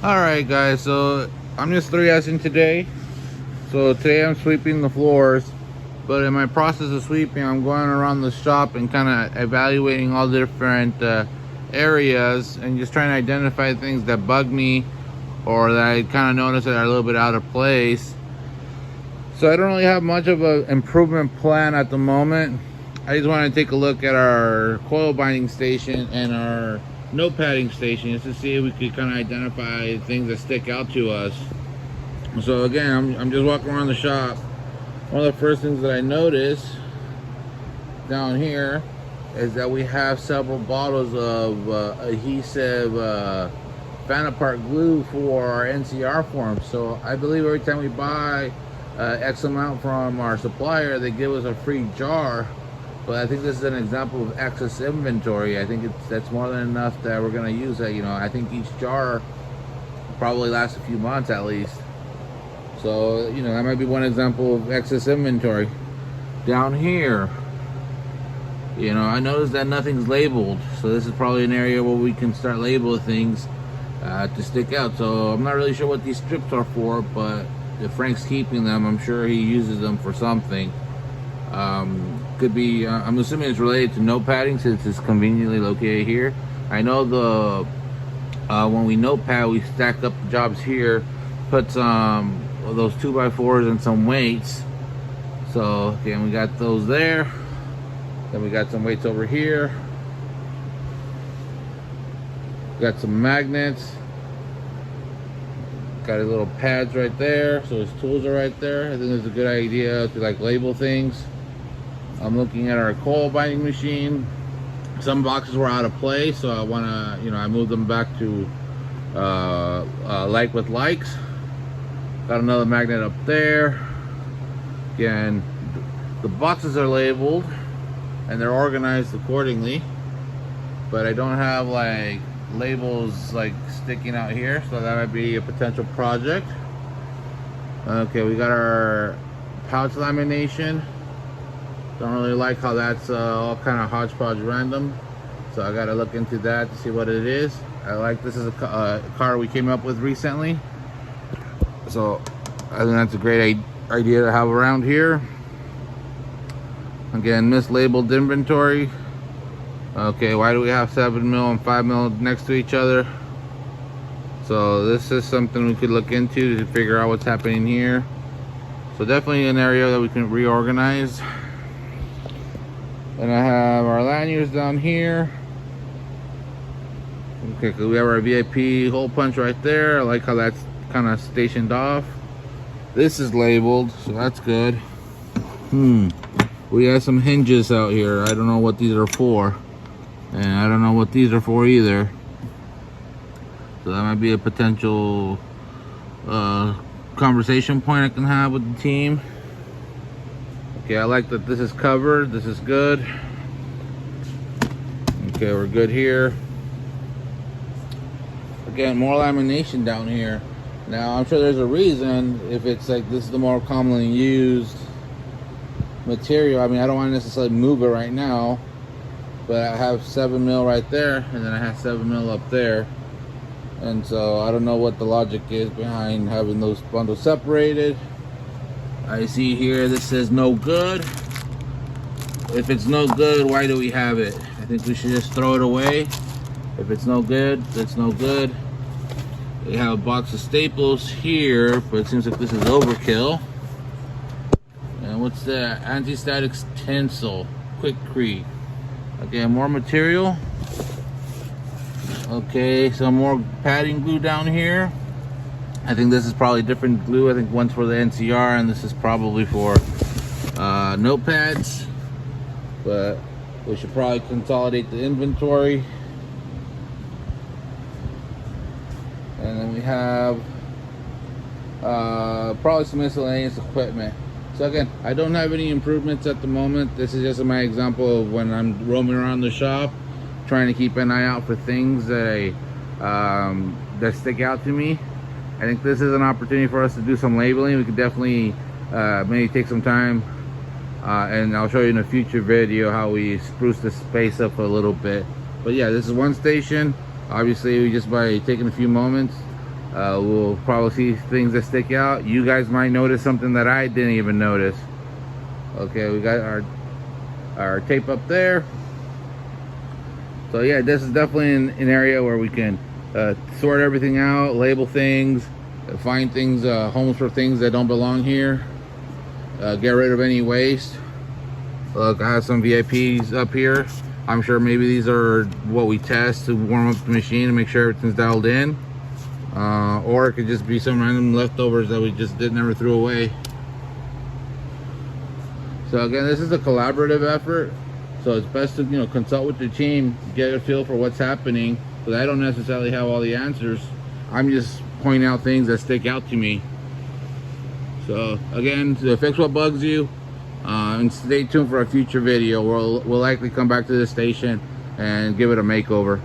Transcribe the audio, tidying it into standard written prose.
Alright guys, so I'm just 3S'ing today. So today I'm sweeping the floors, but in my process of sweeping I'm going around the shop and kind of evaluating all the different areas and just trying to identify things that bug me or that I kind of notice that are a little bit out of place. So I don't really have much of an improvement plan at the moment. I just want to take a look at our coil binding station and our notepadding station just to see if we could kind of identify things that stick out to us. So again, I'm just walking around the shop. One of the first things that I notice down here is that we have several bottles of adhesive fan apart glue for our NCR forms. So I believe every time we buy X amount from our supplier, they give us a free jar. But I think this is an example of excess inventory. I think that's more than enough that we're gonna use that. You know, I think each jar probably lasts a few months at least. So, you know, that might be one example of excess inventory. Down here, you know, I noticed that nothing's labeled. So this is probably an area where we can start labeling things to stick out. So I'm not really sure what these strips are for, but if Frank's keeping them, I'm sure he uses them for something. Could be, I'm assuming it's related to notepadding since it's conveniently located here. I know the when we notepad, we stack up the jobs here, put some of those 2x4s and some weights. So again, we got those there. Then we got some weights over here. Got some magnets. Got his little pads right there, so his tools are right there. I think it's a good idea to like label things. I'm looking at our coil binding machine. Some boxes were out of place, so I want to, you know, I moved them back to like with likes. Got another magnet up there. Again, the boxes are labeled and they're organized accordingly, but I don't have like labels like sticking out here, so that might be a potential project. Okay, we got our pouch lamination. Don't really like how that's all kind of hodgepodge random, so I gotta look into that to see what it is. I like this is a car we came up with recently, so I think that's a great idea to have around here. Again, mislabeled inventory. Okay, why do we have 7mm and 5mm next to each other? So this is something we could look into to figure out what's happening here. So definitely an area that we can reorganize. And I have our lanyards down here. Okay, so we have our VIP hole punch right there. I like how that's kind of stationed off. This is labeled, so that's good. We have some hinges out here. I don't know what these are for. And I don't know what these are for either. So that might be a potential conversation point I can have with the team. Okay, I like that this is covered. This is good. Okay, we're good here. Again, more lamination down here. Now, I'm sure there's a reason if it's like this is the more commonly used material. I mean, I don't want to necessarily move it right now, but I have 7mm right there, and then I have 7mm up there. And so I don't know what the logic is behind having those bundles separated. I see here this says no good. If it's no good, why do we have it? I think we should just throw it away. If it's no good, it's no good. We have a box of staples here, but it seems like this is overkill. And what's that? Anti-static tensile, quickcrete. Again, more material. Okay, some more padding glue down here. I think this is probably different glue. I think one's for the NCR and this is probably for notepads. But we should probably consolidate the inventory. And then we have probably some miscellaneous equipment. So again, I don't have any improvements at the moment. This is just my example of when I'm roaming around the shop, trying to keep an eye out for things that that stick out to me. I think this is an opportunity for us to do some labeling. We could definitely maybe take some time and I'll show you in a future video how we spruce the space up a little bit. But yeah, this is one station. Obviously, just by taking a few moments, We'll probably see things that stick out. You guys might notice something that I didn't even notice. Okay, we got our tape up there. So yeah, this is definitely an area where we can sort everything out, label things, find things, homes for things that don't belong here, get rid of any waste. Look, I have some VIPs up here. I'm sure maybe these are what we test to warm up the machine and make sure everything's dialed in. Or it could just be some random leftovers that we just never threw away. So again, this is a collaborative effort. So it's best to, you know, consult with your team, get a feel for what's happening. Because I don't necessarily have all the answers. I'm just pointing out things that stick out to me. So again, to fix what bugs you, and stay tuned for a future video. We'll likely come back to this station and give it a makeover.